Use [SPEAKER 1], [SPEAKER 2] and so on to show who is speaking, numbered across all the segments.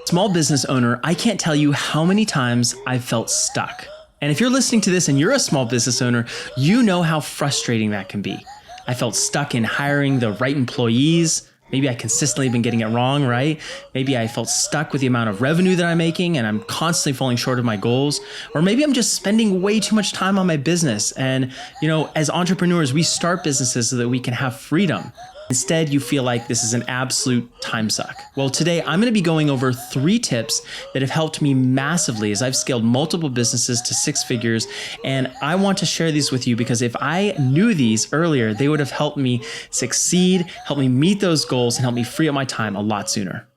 [SPEAKER 1] Small business owner, I can't tell you how many times I've felt stuck. And if you're listening to this and you're a small business owner, you know how frustrating that can be. I felt stuck in hiring the right employees. Maybe I consistently been getting it wrong, right? Maybe I felt stuck with the amount of revenue that I'm making and I'm constantly falling short of my goals. Or maybe I'm just spending way too much time on my business. And, as entrepreneurs, we start businesses so that we can have freedom. Instead, you feel like this is an absolute time suck. Well, today I'm going to be going over 3 tips that have helped me massively as I've scaled multiple businesses to 6 figures. And I want to share these with you because if I knew these earlier, they would have helped me succeed, helped me meet those goals, and helped me free up my time a lot sooner.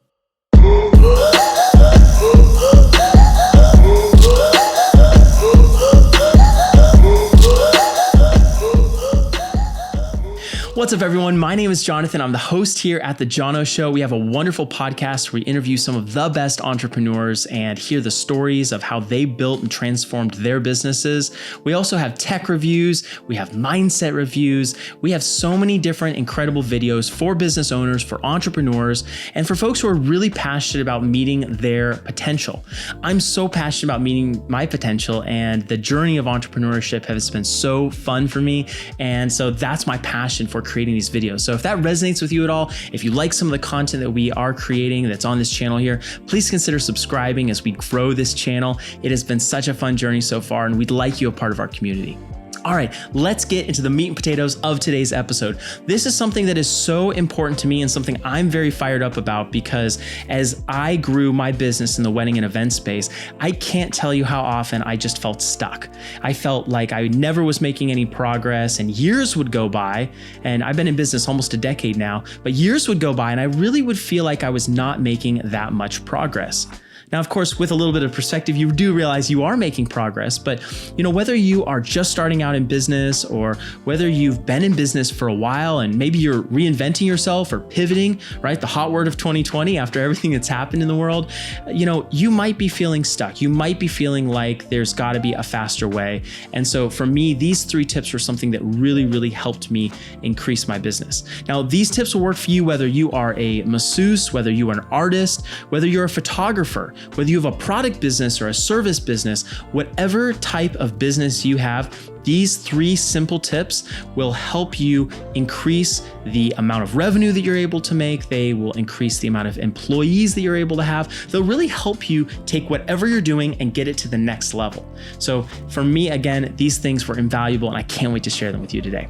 [SPEAKER 1] What's up, everyone? My name is Jonathan. I'm the host here at the Jono Show. We have a wonderful podcast where we interview some of the best entrepreneurs and hear the stories of how they built and transformed their businesses. We also have tech reviews. We have mindset reviews. We have so many different incredible videos for business owners, for entrepreneurs, and for folks who are really passionate about meeting their potential. I'm so passionate about meeting my potential, and the journey of entrepreneurship has been so fun for me. And so that's my passion for creating these videos. So if that resonates with you at all, if you like some of the content that we are creating that's on this channel here, please consider subscribing as we grow this channel. It has been such a fun journey so far, and we'd like you a part of our community. All right, let's get into the meat and potatoes of today's episode. This is something that is so important to me and something I'm very fired up about because as I grew my business in the wedding and event space, I can't tell you how often I just felt stuck. I felt like I never was making any progress, and years would go by, and I've been in business almost a decade now, but years would go by and I really would feel like I was not making that much progress. Now, of course, with a little bit of perspective, you do realize you are making progress, but whether you are just starting out in business or whether you've been in business for a while and maybe you're reinventing yourself or pivoting, right? The hot word of 2020 after everything that's happened in the world, you might be feeling stuck. You might be feeling like there's got to be a faster way. And so for me, these 3 tips were something that really, really helped me increase my business. Now, these tips will work for you whether you are a masseuse, whether you are an artist, whether you're a photographer, whether you have a product business or a service business, whatever type of business you have, these 3 simple tips will help you increase the amount of revenue that you're able to make. They will increase the amount of employees that you're able to have. They'll really help you take whatever you're doing and get it to the next level. So for me, again, these things were invaluable and I can't wait to share them with you today.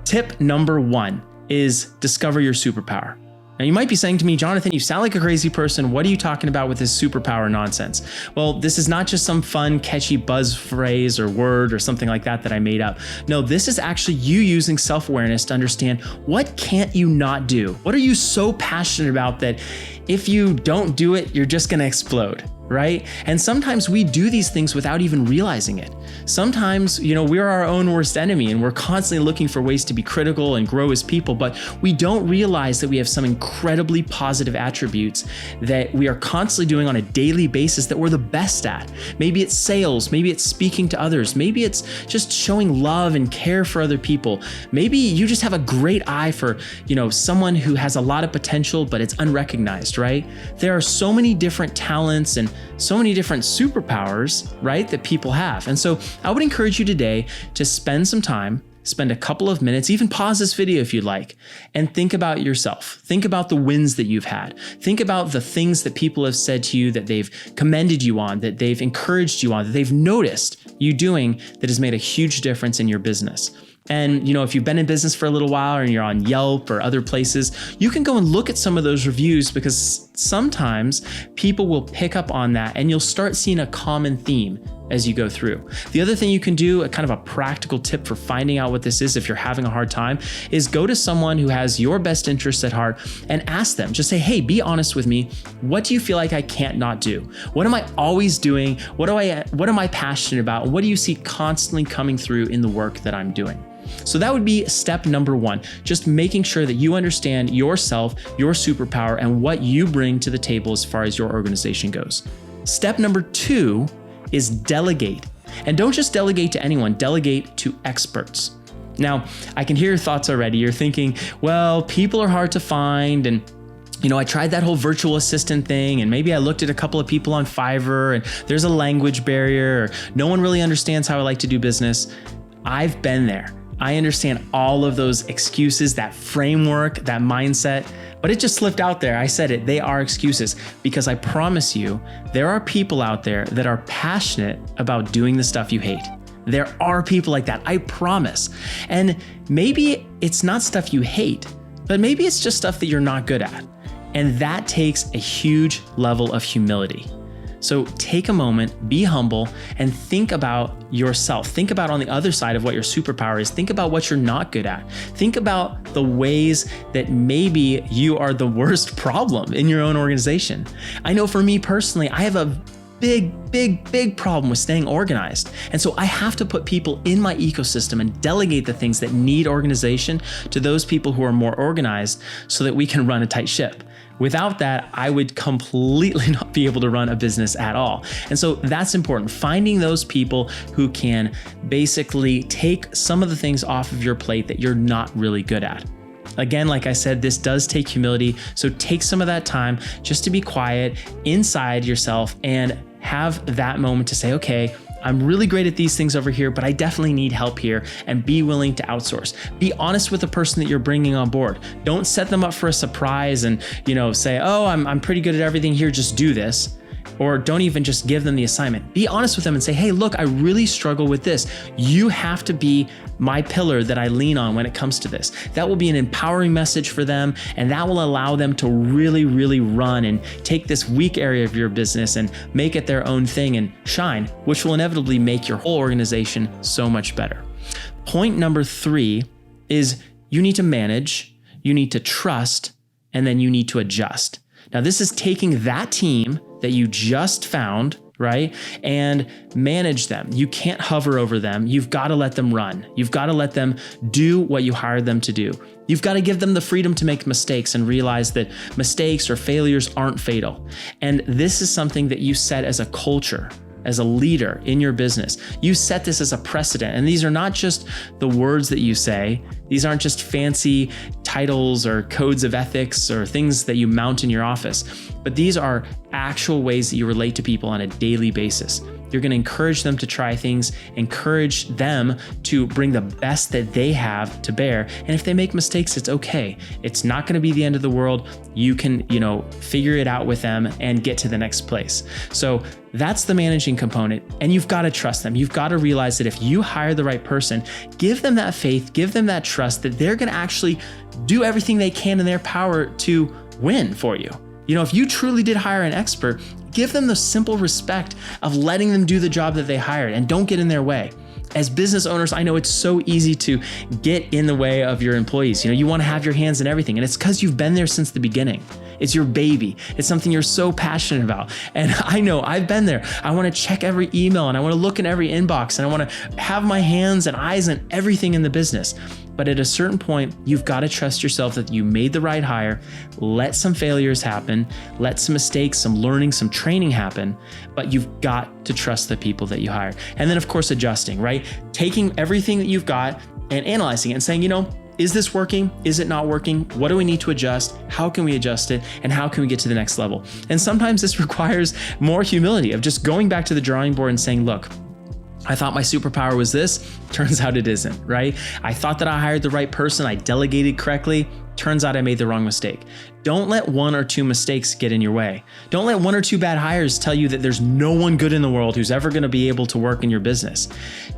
[SPEAKER 1] Tip number 1 is discover your superpower. Now, you might be saying to me, Jonathan, you sound like a crazy person. What are you talking about with this superpower nonsense? Well, this is not just some fun, catchy buzz phrase or word or something like that I made up. No, this is actually you using self-awareness to understand what can't you not do? What are you so passionate about that if you don't do it, you're just going to explode? Right? And sometimes we do these things without even realizing it. Sometimes, we're our own worst enemy and we're constantly looking for ways to be critical and grow as people, but we don't realize that we have some incredibly positive attributes that we are constantly doing on a daily basis that we're the best at. Maybe it's sales, maybe it's speaking to others, maybe it's just showing love and care for other people. Maybe you just have a great eye for, someone who has a lot of potential, but it's unrecognized, right? There are so many different talents and so many different superpowers, right, that people have. And so I would encourage you today to spend some time, spend a couple of minutes, even pause this video if you'd like, and think about yourself. Think about the wins that you've had. Think about the things that people have said to you that they've commended you on, that they've encouraged you on, that they've noticed you doing that has made a huge difference in your business. And, if you've been in business for a little while and you're on Yelp or other places, you can go and look at some of those reviews because sometimes people will pick up on that and you'll start seeing a common theme as you go through. The other thing you can do, a kind of a practical tip for finding out what this is if you're having a hard time, is go to someone who has your best interests at heart and ask them. Just say, hey, be honest with me. What do you feel like I can't not do? What am I always doing? What am I passionate about? And what do you see constantly coming through in the work that I'm doing? So that would be step number 1, just making sure that you understand yourself, your superpower, and what you bring to the table as far as your organization goes. Step number 2 is delegate. And don't just delegate to anyone, delegate to experts. Now, I can hear your thoughts already. You're thinking, well, people are hard to find and I tried that whole virtual assistant thing, and maybe I looked at a couple of people on Fiverr and there's a language barrier, or no one really understands how I like to do business. I've been there. I understand all of those excuses, that framework, that mindset, but it just slipped out there. I said it, they are excuses, because I promise you, there are people out there that are passionate about doing the stuff you hate. There are people like that, I promise. And maybe it's not stuff you hate, but maybe it's just stuff that you're not good at. And that takes a huge level of humility. So take a moment, be humble, and think about yourself. Think about on the other side of what your superpower is. Think about what you're not good at. Think about the ways that maybe you are the worst problem in your own organization. I know for me personally, I have a big problem with staying organized. And so I have to put people in my ecosystem and delegate the things that need organization to those people who are more organized so that we can run a tight ship. Without that, I would completely not be able to run a business at all. And so that's important. Finding those people who can basically take some of the things off of your plate that you're not really good at. Again, like I said, this does take humility. So take some of that time just to be quiet inside yourself and have that moment to say, okay, I'm really great at these things over here, but I definitely need help here, and be willing to outsource. Be honest with the person that you're bringing on board. Don't set them up for a surprise and, say, oh, I'm pretty good at everything here, just do this. Or don't even just give them the assignment. Be honest with them and say, hey, look, I really struggle with this. You have to be my pillar that I lean on when it comes to this. That will be an empowering message for them, and that will allow them to really, really run and take this weak area of your business and make it their own thing and shine, which will inevitably make your whole organization so much better. Point number 3 is you need to manage, you need to trust, and then you need to adjust. Now, this is taking that team that you just found, right, and manage them. You can't hover over them. You've got to let them run. You've got to let them do what you hired them to do. You've got to give them the freedom to make mistakes and realize that mistakes or failures aren't fatal. And this is something that you set as a culture, as a leader in your business. You set this as a precedent. And these are not just the words that you say. These aren't just fancy titles or codes of ethics or things that you mount in your office, but these are actual ways that you relate to people on a daily basis. You're going to encourage them to try things, encourage them to bring the best that they have to bear. And if they make mistakes, it's okay. It's not going to be the end of the world. You can, figure it out with them and get to the next place. So that's the managing component. And you've got to trust them. You've got to realize that if you hire the right person, give them that faith, give them that trust that they're going to actually do everything they can in their power to win for you. If you truly did hire an expert, give them the simple respect of letting them do the job that they hired, and don't get in their way. As business owners, I know it's so easy to get in the way of your employees. You want to have your hands in everything, and it's because you've been there since the beginning. It's your baby. It's something you're so passionate about. And I know I've been there. I want to check every email, and I want to look in every inbox, and I want to have my hands and eyes on everything in the business. But at a certain point, you've got to trust yourself that you made the right hire. Let some failures happen, let some mistakes, some learning, some training happen, but you've got to trust the people that you hire. And then of course, adjusting, right? Taking everything that you've got and analyzing it and saying, is this working? Is it not working? What do we need to adjust? How can we adjust it? And how can we get to the next level? And sometimes this requires more humility of just going back to the drawing board and saying, look, I thought my superpower was this. Turns out it isn't, right? I thought that I hired the right person. I delegated correctly. Turns out I made the wrong mistake. Don't let 1 or 2 mistakes get in your way. Don't let 1 or 2 bad hires tell you that there's no one good in the world who's ever going to be able to work in your business.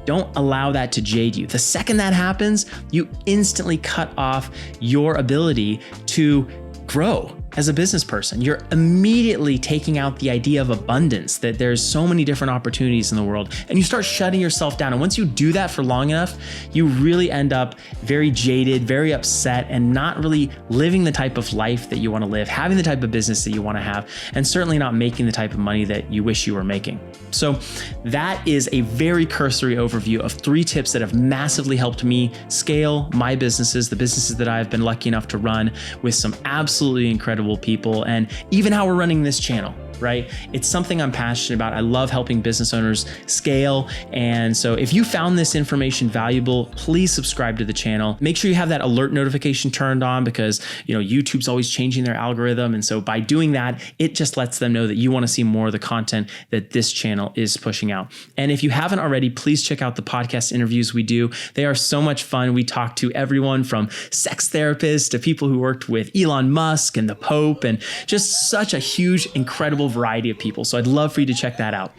[SPEAKER 1] Don't allow that to jade you. The second that happens, you instantly cut off your ability to grow as a business person. You're immediately taking out the idea of abundance, that there's so many different opportunities in the world, and you start shutting yourself down. And once you do that for long enough, you really end up very jaded, very upset, and not really living the type of life that you want to live, having the type of business that you want to have, and certainly not making the type of money that you wish you were making. So that is a very cursory overview of 3 tips that have massively helped me scale my businesses, the businesses that I've been lucky enough to run with some absolutely incredible people, and even how we're running this channel. right? It's something I'm passionate about. I love helping business owners scale. And so if you found this information valuable, please subscribe to the channel. Make sure you have that alert notification turned on because, YouTube's always changing their algorithm. And so by doing that, it just lets them know that you want to see more of the content that this channel is pushing out. And if you haven't already, please check out the podcast interviews we do. They are so much fun. We talk to everyone from sex therapists to people who worked with Elon Musk and the Pope, and just such a huge, incredible variety of people. So I'd love for you to check that out.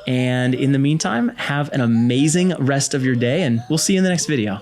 [SPEAKER 1] And in the meantime, have an amazing rest of your day, and we'll see you in the next video.